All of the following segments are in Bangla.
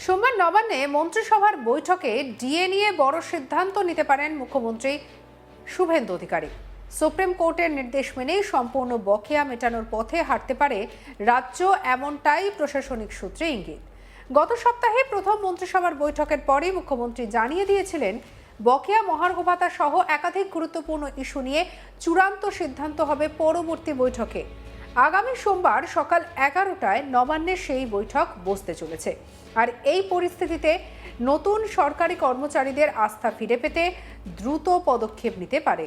সোমবার নবান্নে মন্ত্রিসভার বৈঠকে ডিএ নিয়ে বড় সিদ্ধান্ত নিতে পারেন মুখ্যমন্ত্রী শুভেন্দু অধিকারী। সুপ্রিম কোর্টের নির্দেশ মেনেই সম্পূর্ণ বকেয়া মেটানোর পথে হাঁটতে পারে রাজ্য, এমনটাই প্রশাসনিক সূত্রে ইঙ্গিত। গত সপ্তাহে প্রথম মন্ত্রিসভার বৈঠকের পরই মুখ্যমন্ত্রী জানিয়ে দিয়েছিলেন বকেয়া মহার্ঘ ভাতা সহ একাধিক গুরুত্বপূর্ণ ইস্যু নিয়ে চূড়ান্ত সিদ্ধান্ত হবে পরবর্তী বৈঠকে। আগামী সোমবার সকাল 11টায় নবান্নে সেই বৈঠক বসতে চলেছে। আর এই পরিস্থিতিতে নতুন সরকারি কর্মচারীদের আস্থা ফিরে পেতে দ্রুত পদক্ষেপ নিতে পারে।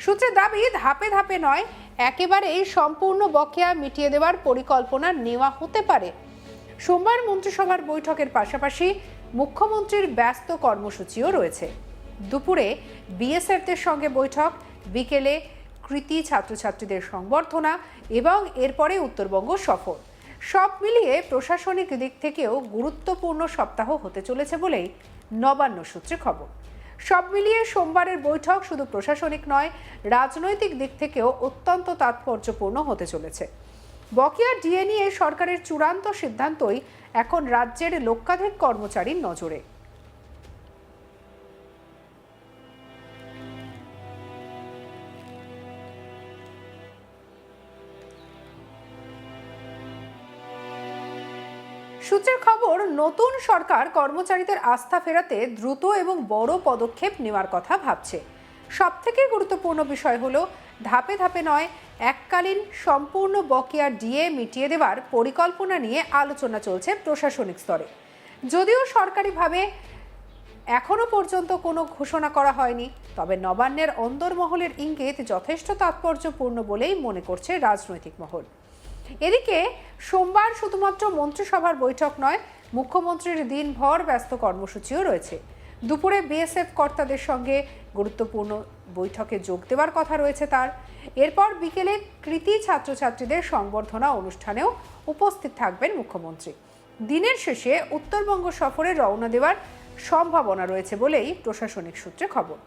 সূত্রের দাবি, ধাপে ধাপে নয়, একেবারেই সম্পূর্ণ বকেয়া মিটিয়ে দেওয়ার পরিকল্পনা নেওয়া হতে পারে। সোমবার মন্ত্রিসভার বৈঠকের পাশাপাশি মুখ্যমন্ত্রীর ব্যস্ত কর্মসূচিও রয়েছে। দুপুরে বিএসএফদের সঙ্গে বৈঠক, বিকেলে কৃতি ছাত্রছাত্রীদের সংবর্ধনা এবং এরপরে উত্তরবঙ্গ সফর। সব মিলিয়ে প্রশাসনিক দিক থেকেও গুরুত্বপূর্ণ সপ্তাহ হতে চলেছে বলেই নবান্ন সূত্রে খবর। সব মিলিয়ে সোমবারের বৈঠক শুধু প্রশাসনিক নয়, রাজনৈতিক দিক থেকেও অত্যন্ত তাৎপর্যপূর্ণ হতে চলেছে। বকেয়া ডিএ নিয়ে সরকারের চূড়ান্ত সিদ্ধান্তই এখন রাজ্যের লক্ষাধিক কর্মচারীর নজরে। সূত্রের খবর, নতুন সরকার কর্মচারীদের আস্থা ফেরাতে দ্রুত এবং বড় পদক্ষেপ নেওয়ার কথা ভাবছে। সবথেকে গুরুত্বপূর্ণ বিষয় হলো ধাপে ধাপে নয়, এককালীন সম্পূর্ণ বকেয়া ডিএ মিটিয়ে দেওয়ার পরিকল্পনা নিয়ে আলোচনা চলছে প্রশাসনিক স্তরে। যদিও সরকারিভাবে এখনো পর্যন্ত কোনো ঘোষণা করা হয়নি, তবে নবান্নের অন্দরমহলের ইঙ্গিত যথেষ্ট তাৎপর্যপূর্ণ বলেই মনে করছে রাজনৈতিক মহল। এদিকে সোমবার শুধুমাত্র মন্ত্রিসভার বৈঠক নয়, মুখ্যমন্ত্রীর দিনভর ব্যস্ত কর্মসূচিও রয়েছে। দুপুরে বিএসএফ কর্তাদের সঙ্গে গুরুত্বপূর্ণ বৈঠকে যোগ দেওয়ার কথা রয়েছে তার। এরপর বিকেলে কৃতি ছাত্রছাত্রীদের সংবর্ধনা অনুষ্ঠানেও উপস্থিত থাকবেন মুখ্যমন্ত্রী। দিনের শেষে উত্তরবঙ্গ সফরে রওনা দেওয়ার সম্ভাবনা রয়েছে বলেই প্রশাসনিক সূত্রে খবর।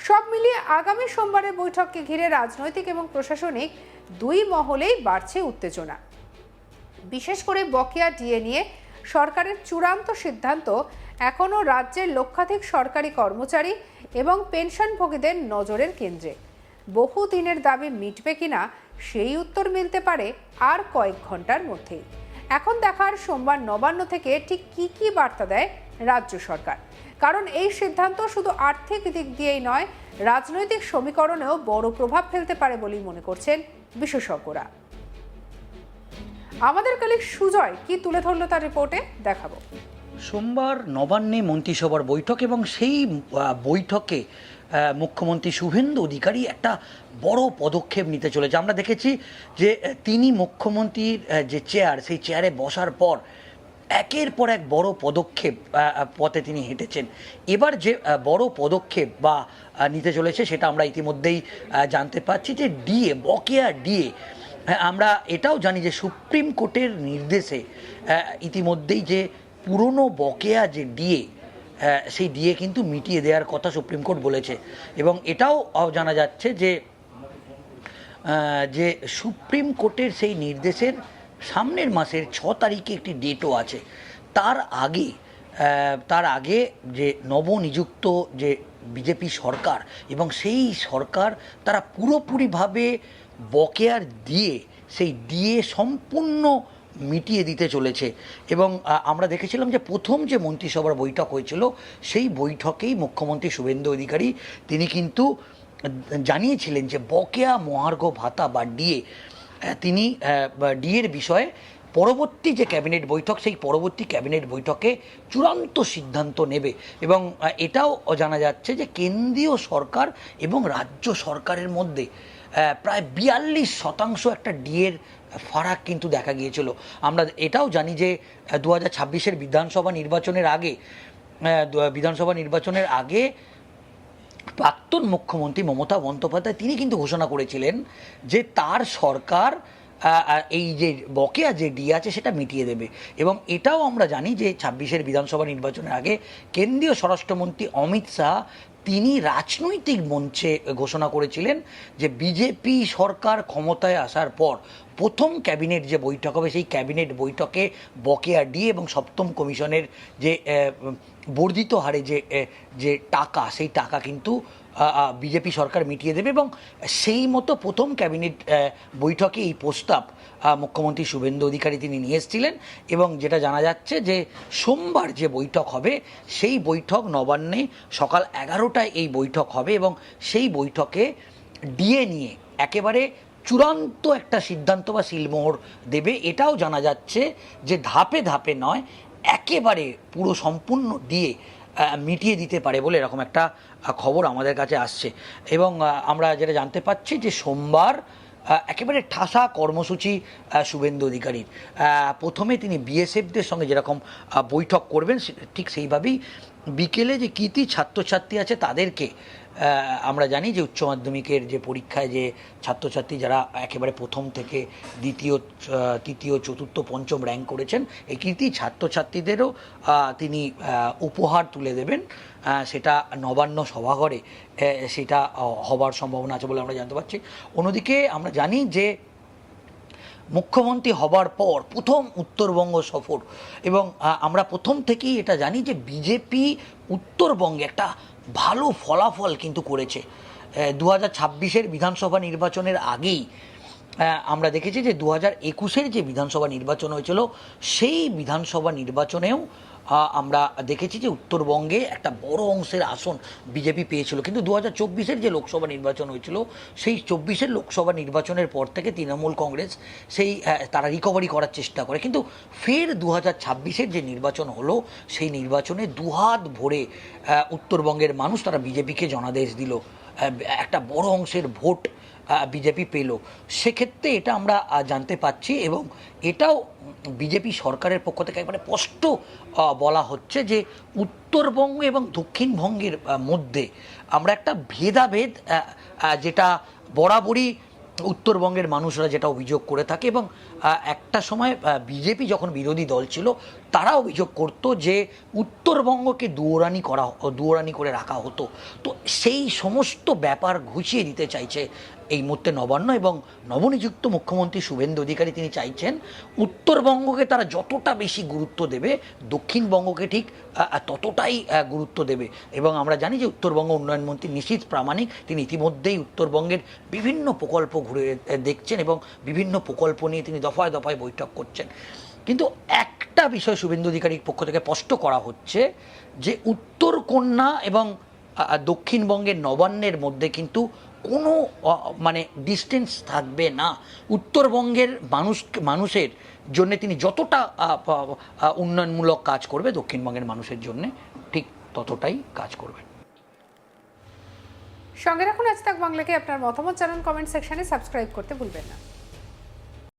সব মিলিয়ে আগামী সোমবারের বৈঠককে ঘিরে রাজনৈতিক এবং প্রশাসনিক দুই মহলেই বাড়ছে উত্তেজনা। বিশেষ করে বকেয়া ডিএ নিয়ে সরকারের চূড়ান্ত সিদ্ধান্ত এখনও রাজ্যের লক্ষাধিক সরকারি কর্মচারী এবং পেনশনভোগীদের নজরের কেন্দ্রে। বহু দিনের দাবি মিটবে কিনা সেই উত্তর মিলতে পারে আর কয়েক ঘন্টার মধ্যেই। এখন দেখার সোমবার নবান্ন থেকে ঠিক কি বার্তা দেয় রাজ্য সরকার, কারণ এই সিদ্ধান্ত শুধু আর্থিক দিক দিয়েই নয়, রাজনৈতিক সমীকরণেও বড় প্রভাব ফেলতে পারে বলেই মনে করছেন বিশেষজ্ঞরা। আমাদের কলিগ সুজয় কি তুলে ধরলো তার রিপোর্টে দেখাবো। সোমবার নবান্নে মন্ত্রিসভার বৈঠক এবং সেই বৈঠকে মুখ্যমন্ত্রী শুভেন্দু অধিকারী একটা বড় পদক্ষেপ নিতে চলেছে। আমরা দেখেছি যে তিনি মুখ্যমন্ত্রীর যে চেয়ার, সেই চেয়ারে বসার পর একের পর এক বড় পদক্ষেপ পথে তিনি হেঁটেছেন। এবার যে বড় পদক্ষেপ বা নিতে চলেছে সেটা আমরা ইতিমধ্যেই জানতে পারছি যে ডিএ, বকেয়া ডিএ। আমরা এটাও জানি যে সুপ্রিম কোর্টের নির্দেশে ইতিমধ্যেই যে পুরনো বকেয়া যে ডিএ, সেই ডিএ কিন্তু মিটিয়ে দেওয়ার কথা সুপ্রিম কোর্ট বলেছে। এবং এটাও জানা যাচ্ছে যে সুপ্রিম কোর্টের সেই নির্দেশের সামনের মাসের 6 তারিখে একটি ডেটও আছে। তার আগে যে নবনিযুক্ত যে বিজেপি সরকার এবং সেই সরকার তারা পুরোপুরিভাবে বকেয়ার দিয়ে সেই ডিএ সম্পূর্ণ মিটিয়ে দিতে চলেছে। এবং আমরা দেখেছিলাম যে প্রথম যে মন্ত্রিসভার বৈঠক হয়েছিল সেই বৈঠকেই মুখ্যমন্ত্রী শুভেন্দু অধিকারী তিনি কিন্তু জানিয়েছিলেন যে বকেয়া মহার্ঘ ভাতা বা ডিএ, তিনি ডিএর বিষয়ে পরবর্তী যে ক্যাবিনেট বৈঠক, সেই পরবর্তী ক্যাবিনেট বৈঠকে চূড়ান্ত সিদ্ধান্ত নেবে। এবং এটাও জানা যাচ্ছে যে কেন্দ্রীয় সরকার এবং রাজ্য সরকারের মধ্যে প্রায় 42% একটা ডিএর ফারাক কিন্তু দেখা গিয়েছিল। আমরা এটাও জানি যে 2026-এর বিধানসভা নির্বাচনের আগে প্রাক্তন মুখ্যমন্ত্রী মমতা বন্দ্যোপাধ্যায় তিনি কিন্তু ঘোষণা করেছিলেন যে তার সরকার এই যে বকেয়া যে ডিএ আছে সেটা মিটিয়ে দেবে। এবং এটাও আমরা জানি যে 26-এর বিধানসভা নির্বাচনের আগে কেন্দ্রীয় স্বরাষ্ট্রমন্ত্রী অমিত শাহ তিনি রাজনৈতিক মঞ্চে ঘোষণা করেছিলেন যে বিজেপি সরকার ক্ষমতায় আসার পর প্রথম ক্যাবিনেট যে বৈঠক হবে সেই ক্যাবিনেট বৈঠকে বকেয়া ডিএ এবং সপ্তম কমিশনের যে বর্ধিত হারে যে টাকা, সেই টাকা কিন্তু বিজেপি সরকার মিটিয়ে দেবে এবং সেই মতো প্রথম ক্যাবিনেট বৈঠকে এই প্রস্তাব মুখ্যমন্ত্রী শুভেন্দু অধিকারী তিনি নিয়ে এসেছিলেন। এবং যেটা জানা যাচ্ছে যে সোমবার যে বৈঠক হবে সেই বৈঠক নবান্নে সকাল 11টায় এই বৈঠক হবে এবং সেই বৈঠকে ডিএ নিয়ে একেবারে চূড়ান্ত একটা সিদ্ধান্ত বা সিলমোহর দেবে। এটাও জানা যাচ্ছে যে ধাপে ধাপে নয়, একেবারে পুরো সম্পূর্ণ ডিএ মিটিয়ে দিতে পারে বলে এরকম একটা খবর আমাদের কাছে আসছে। এবং আমরা যেটা জানতে পাচ্ছি যে সোমবার একেবারে ঠাসা কর্মসূচি শুভেন্দু অধিকারীর। প্রথমে তিনি বিএসএফদের সঙ্গে যেরকম বৈঠক করবেন ঠিক সেইভাবেই বিকেলে যে কৃতি ছাত্রছাত্রী আছে তাদেরকে, আমরা জানি যে উচ্চ মাধ্যমিকের যে পরীক্ষায় যে ছাত্রছাত্রী যারা একেবারে প্রথম থেকে দ্বিতীয়, তৃতীয়, চতুর্থ, পঞ্চম র্যাঙ্ক করেছেন, এই কৃতি ছাত্রছাত্রীদেরও তিনি উপহার তুলে দেবেন। সেটা নবান্ন সভাঘরে সেটা হবার সম্ভাবনা আছে বলে আমরা জানতে পারছি। অন্যদিকে আমরা জানি যে মুখ্যমন্ত্রী হবার পর প্রথম উত্তরবঙ্গ সফর, এবং আমরা প্রথম থেকেই এটা জানি যে বিজেপি উত্তরবঙ্গে একটা ভালো ফলাফল কিন্তু করেছে। 2026-এর বিধানসভা নির্বাচনের আগেই আমরা দেখেছি যে 2021-এর যে বিধানসভা নির্বাচন হয়েছিল সেই বিধানসভা নির্বাচনেও আমরা দেখেছি যে উত্তরবঙ্গে একটা বড় অংশের আসন বিজেপি পেয়েছিল। কিন্তু 2024-এর যে লোকসভা নির্বাচন হয়েছিল সেই 24-এর লোকসভা নির্বাচনের পর থেকে তৃণমূল কংগ্রেস সেই তারা রিকভারি করার চেষ্টা করে, কিন্তু ফের 2026-এর যে নির্বাচন হলো সেই নির্বাচনে দুহাত ভরে উত্তরবঙ্গের মানুষ তারা বিজেপিকে জনাদেশ দিল, একটা বড় অংশের ভোট বিজেপি পেল। সেক্ষেত্রে এটা আমরা জানতে পাচ্ছি এবং এটাও বিজেপি সরকারের পক্ষ থেকে একবারে স্পষ্ট বলা হচ্ছে যে উত্তরবঙ্গ এবং দক্ষিণবঙ্গের মধ্যে আমরা একটা ভেদাভেদ, যেটা বরাবরই উত্তরবঙ্গের মানুষরা যেটা অভিযোগ করে থাকে, এবং একটা সময় বিজেপি যখন বিরোধী দল ছিল তারা অভিযোগ করতো যে উত্তরবঙ্গকে দুয়ারানি করে রাখা হতো। তো সেই সমস্ত ব্যাপার ঘুচিয়ে দিতে চাইছে এই মুহূর্তে নবান্ন, এবং নবনিযুক্ত মুখ্যমন্ত্রী শুভেন্দু অধিকারী তিনি চাইছেন উত্তরবঙ্গকে তারা যতটা বেশি গুরুত্ব দেবে দক্ষিণবঙ্গকে ঠিক ততটাই গুরুত্ব দেবে। এবং আমরা জানি যে উত্তরবঙ্গ উন্নয়ন মন্ত্রী নিশীথ প্রামাণিক তিনি ইতিমধ্যেই উত্তরবঙ্গের বিভিন্ন প্রকল্প ঘুরে দেখছেন এবং বিভিন্ন প্রকল্প নিয়ে তিনি দফায় দফায় বৈঠক করছেন। কিন্তু একটা বিষয় শুভেন্দু অধিকারীর পক্ষ থেকে স্পষ্ট করা হচ্ছে যে উত্তরকন্যা এবং দক্ষিণবঙ্গের নবান্নের মধ্যে কিন্তু কোনো মানে ডিস্টেন্স থাকবে না। উত্তরবঙ্গের মানুষের জন্য তিনি যতটা উন্নয়নমূলক কাজ করবে দক্ষিণবঙ্গের মানুষের জন্য ঠিক ততটাই কাজ করবেন। সঙ্গে রাখুন আজ তাক বাংলাকে। আপনার মতামত জানান কমেন্ট সেকশনে, সাবস্ক্রাইব করতে ভুলবেন না।